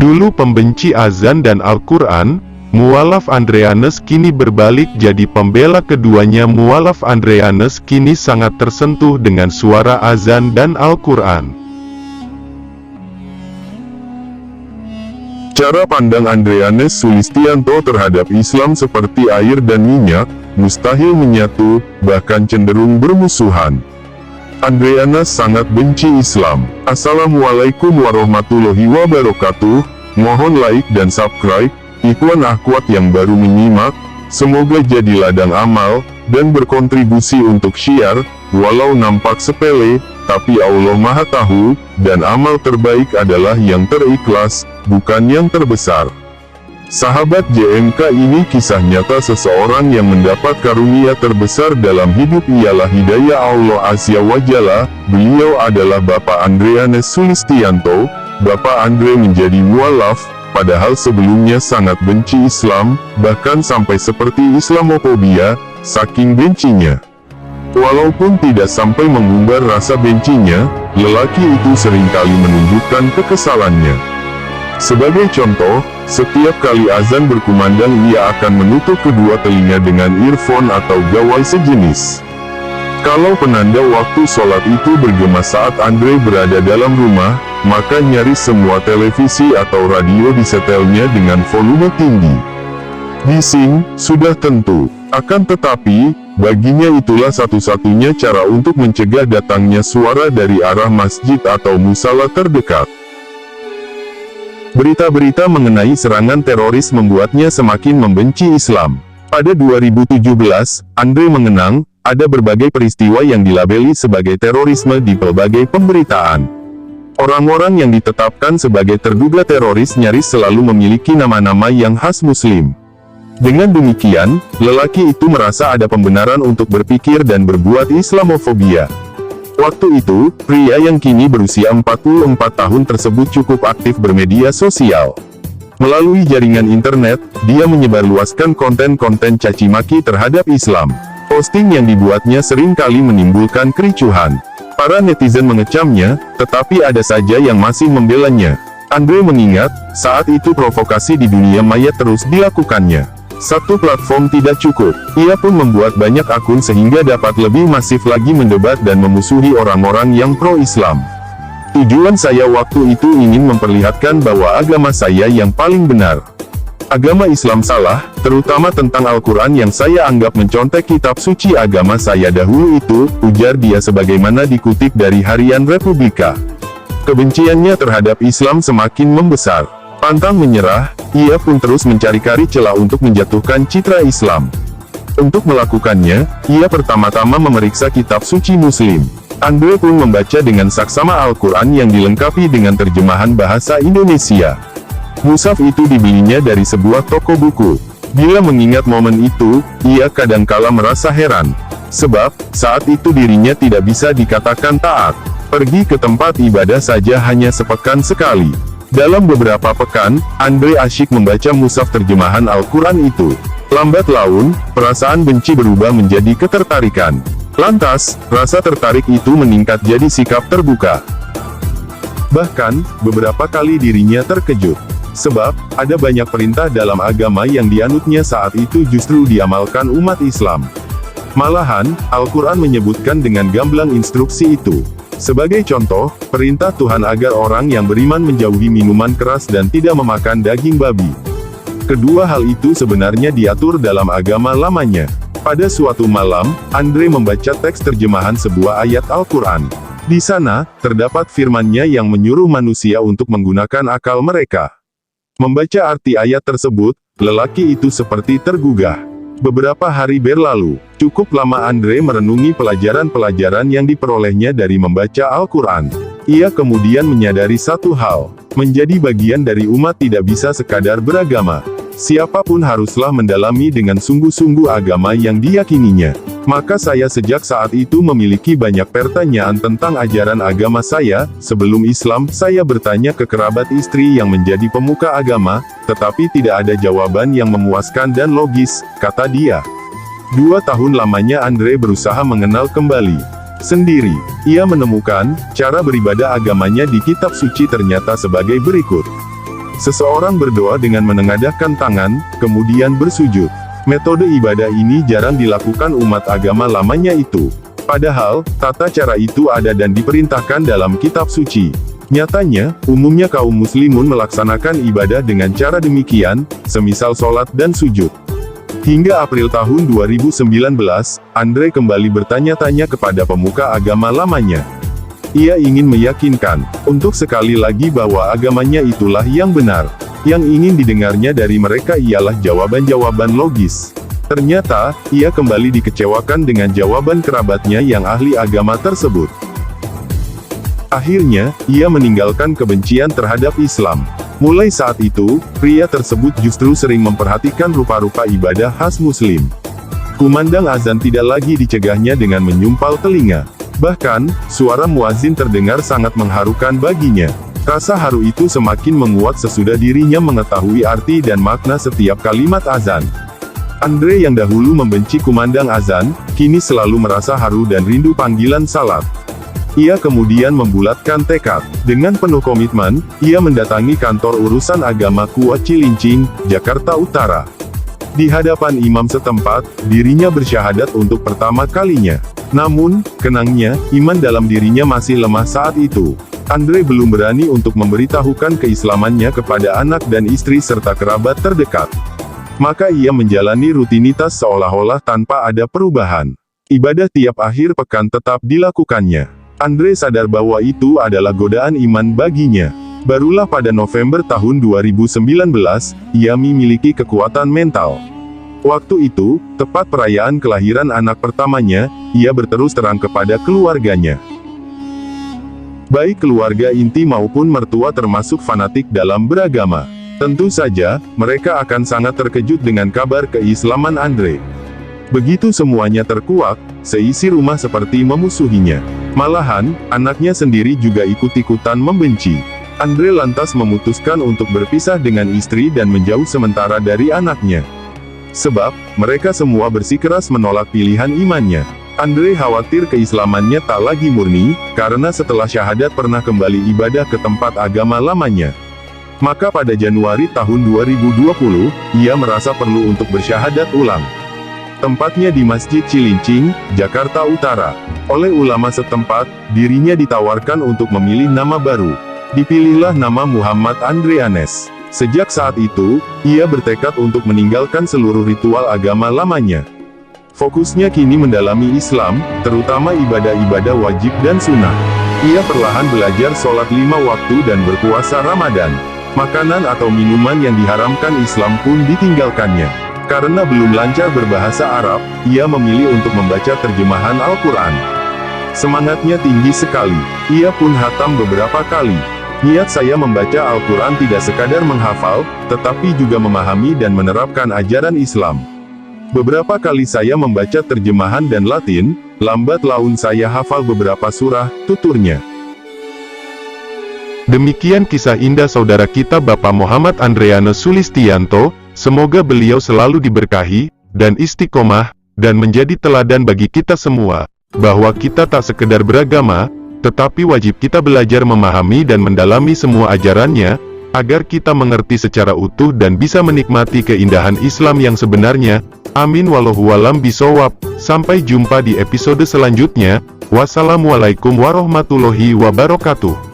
Dulu pembenci azan dan Al-Quran, mualaf Andreanes kini berbalik jadi pembela keduanya. Mualaf Andreanes kini sangat tersentuh dengan suara azan dan Al-Quran. Cara pandang Andreanes Sulistianto terhadap Islam seperti air dan minyak, mustahil menyatu, bahkan cenderung bermusuhan. Andreanes sangat benci Islam. Assalamualaikum warahmatullahi wabarakatuh. Mohon like dan subscribe. Ikhwan akhwat yang baru menyimak, semoga jadi ladang amal, dan berkontribusi untuk syiar, walau nampak sepele, tapi Allah Maha Tahu, dan amal terbaik adalah yang terikhlas, bukan yang terbesar. Sahabat JMK, ini kisah nyata seseorang yang mendapat karunia terbesar dalam hidup ialah hidayah Allah Azza wa Jalla. Beliau adalah Bapak Andreanes Sulistianto. Bapak Andre menjadi mualaf, padahal sebelumnya sangat benci Islam, bahkan sampai seperti Islamofobia, saking bencinya. Walaupun tidak sampai mengumbar rasa bencinya, lelaki itu seringkali menunjukkan kekesalannya. Sebagai contoh, setiap kali azan berkumandang ia akan menutup kedua telinga dengan earphone atau gawai sejenis. Kalau penanda waktu sholat itu bergema saat Andre berada dalam rumah, maka nyaris semua televisi atau radio disetelnya dengan volume tinggi. Bising, sudah tentu. Akan tetapi, baginya itulah satu-satunya cara untuk mencegah datangnya suara dari arah masjid atau musala terdekat. Berita-berita mengenai serangan teroris membuatnya semakin membenci Islam. Pada 2017, Andre mengenang, ada berbagai peristiwa yang dilabeli sebagai terorisme di berbagai pemberitaan. Orang-orang yang ditetapkan sebagai terduga teroris nyaris selalu memiliki nama-nama yang khas Muslim. Dengan demikian, lelaki itu merasa ada pembenaran untuk berpikir dan berbuat Islamofobia. Waktu itu, pria yang kini berusia 44 tahun tersebut cukup aktif bermedia sosial. Melalui jaringan internet, dia menyebarluaskan konten-konten caci maki terhadap Islam. Posting yang dibuatnya sering kali menimbulkan kericuhan. Para netizen mengecamnya, tetapi ada saja yang masih membelanya. Andre mengingat, saat itu provokasi di dunia maya terus dilakukannya. Satu platform tidak cukup, ia pun membuat banyak akun sehingga dapat lebih masif lagi mendebat dan memusuhi orang-orang yang pro-Islam. Tujuan saya waktu itu ingin memperlihatkan bahwa agama saya yang paling benar. Agama Islam salah, terutama tentang Al-Quran yang saya anggap mencontek kitab suci agama saya dahulu itu, ujar dia sebagaimana dikutip dari harian Republika. Kebenciannya terhadap Islam semakin membesar. Pantang menyerah, ia pun terus mencari-cari celah untuk menjatuhkan citra Islam. Untuk melakukannya, ia pertama-tama memeriksa kitab suci Muslim. Andre pun membaca dengan saksama Al-Quran yang dilengkapi dengan terjemahan bahasa Indonesia. Mushaf itu dibelinya dari sebuah toko buku. Bila mengingat momen itu, ia kadangkala merasa heran. Sebab, saat itu dirinya tidak bisa dikatakan taat. Pergi ke tempat ibadah saja hanya sepekan sekali. Dalam beberapa pekan, Andre asyik membaca mushaf terjemahan Al-Quran itu. Lambat laun, perasaan benci berubah menjadi ketertarikan. Lantas, rasa tertarik itu meningkat jadi sikap terbuka. Bahkan, beberapa kali dirinya terkejut. Sebab, ada banyak perintah dalam agama yang dianutnya saat itu justru diamalkan umat Islam. Malahan, Al-Quran menyebutkan dengan gamblang instruksi itu. Sebagai contoh, perintah Tuhan agar orang yang beriman menjauhi minuman keras dan tidak memakan daging babi. Kedua hal itu sebenarnya diatur dalam agama lamanya. Pada suatu malam, Andre membaca teks terjemahan sebuah ayat Al-Quran. Di sana, terdapat firman-Nya yang menyuruh manusia untuk menggunakan akal mereka. Membaca arti ayat tersebut, lelaki itu seperti tergugah. Beberapa hari berlalu, cukup lama Andre merenungi pelajaran-pelajaran yang diperolehnya dari membaca Al-Quran. Ia kemudian menyadari satu hal, menjadi bagian dari umat tidak bisa sekadar beragama. Siapapun haruslah mendalami dengan sungguh-sungguh agama yang diyakininya. Maka saya sejak saat itu memiliki banyak pertanyaan tentang ajaran agama saya. Sebelum Islam, saya bertanya ke kerabat istri yang menjadi pemuka agama, tetapi tidak ada jawaban yang memuaskan dan logis, kata dia. 2 tahun lamanya Andre berusaha mengenal kembali sendiri. Ia menemukan, cara beribadah agamanya di kitab suci ternyata sebagai berikut. Seseorang berdoa dengan menengadahkan tangan, kemudian bersujud. Metode ibadah ini jarang dilakukan umat agama lamanya itu. Padahal, tata cara itu ada dan diperintahkan dalam kitab suci. Nyatanya, umumnya kaum muslimun melaksanakan ibadah dengan cara demikian, semisal sholat dan sujud. Hingga April tahun 2019, Andre kembali bertanya-tanya kepada pemuka agama lamanya. Ia ingin meyakinkan, untuk sekali lagi bahwa agamanya itulah yang benar. Yang ingin didengarnya dari mereka ialah jawaban-jawaban logis. Ternyata, ia kembali dikecewakan dengan jawaban kerabatnya yang ahli agama tersebut. Akhirnya, ia meninggalkan kebencian terhadap Islam. Mulai saat itu, pria tersebut justru sering memperhatikan rupa-rupa ibadah khas Muslim. Kumandang azan tidak lagi dicegahnya dengan menyumpal telinga. Bahkan, suara muazin terdengar sangat mengharukan baginya. Rasa haru itu semakin menguat sesudah dirinya mengetahui arti dan makna setiap kalimat azan. Andre yang dahulu membenci kumandang azan, kini selalu merasa haru dan rindu panggilan salat. Ia kemudian membulatkan tekad. Dengan penuh komitmen, ia mendatangi kantor urusan agama KUA Cilincing, Jakarta Utara. Di hadapan imam setempat, dirinya bersyahadat untuk pertama kalinya. Namun, kenangnya, iman dalam dirinya masih lemah saat itu. Andre belum berani untuk memberitahukan keislamannya kepada anak dan istri serta kerabat terdekat. Maka ia menjalani rutinitas seolah-olah tanpa ada perubahan. Ibadah tiap akhir pekan tetap dilakukannya. Andre sadar bahwa itu adalah godaan iman baginya. Barulah pada November tahun 2019, ia memiliki kekuatan mental. Waktu itu, tepat perayaan kelahiran anak pertamanya, ia berterus terang kepada keluarganya. Baik keluarga inti maupun mertua termasuk fanatik dalam beragama. Tentu saja, mereka akan sangat terkejut dengan kabar keislaman Andre. Begitu semuanya terkuak, seisi rumah seperti memusuhinya. Malahan, anaknya sendiri juga ikut-ikutan membenci. Andre lantas memutuskan untuk berpisah dengan istri dan menjauh sementara dari anaknya. Sebab, mereka semua bersikeras menolak pilihan imannya. Andre khawatir keislamannya tak lagi murni, karena setelah syahadat pernah kembali ibadah ke tempat agama lamanya. Maka pada Januari tahun 2020, ia merasa perlu untuk bersyahadat ulang. Tempatnya di Masjid Cilincing, Jakarta Utara. Oleh ulama setempat, dirinya ditawarkan untuk memilih nama baru. Dipilihlah nama Muhammad Andreanes. Sejak saat itu, ia bertekad untuk meninggalkan seluruh ritual agama lamanya. Fokusnya kini mendalami Islam, terutama ibadah-ibadah wajib dan sunnah. Ia perlahan belajar sholat 5 waktu dan berpuasa Ramadan. Makanan atau minuman yang diharamkan Islam pun ditinggalkannya. Karena belum lancar berbahasa Arab, ia memilih untuk membaca terjemahan Al-Quran. Semangatnya tinggi sekali. Ia pun hatam beberapa kali. Niat saya membaca Al-Quran tidak sekadar menghafal, tetapi juga memahami dan menerapkan ajaran Islam. Beberapa kali saya membaca terjemahan dan Latin, lambat laun saya hafal beberapa surah, tuturnya. Demikian kisah indah saudara kita Bapak Muhammad Andreanes Sulistianto, semoga beliau selalu diberkahi, dan istiqomah, dan menjadi teladan bagi kita semua, bahwa kita tak sekedar beragama, tetapi wajib kita belajar memahami dan mendalami semua ajarannya, agar kita mengerti secara utuh dan bisa menikmati keindahan Islam yang sebenarnya. Amin wallahualam bisawab. Sampai jumpa di episode selanjutnya. Wassalamualaikum warahmatullahi wabarakatuh.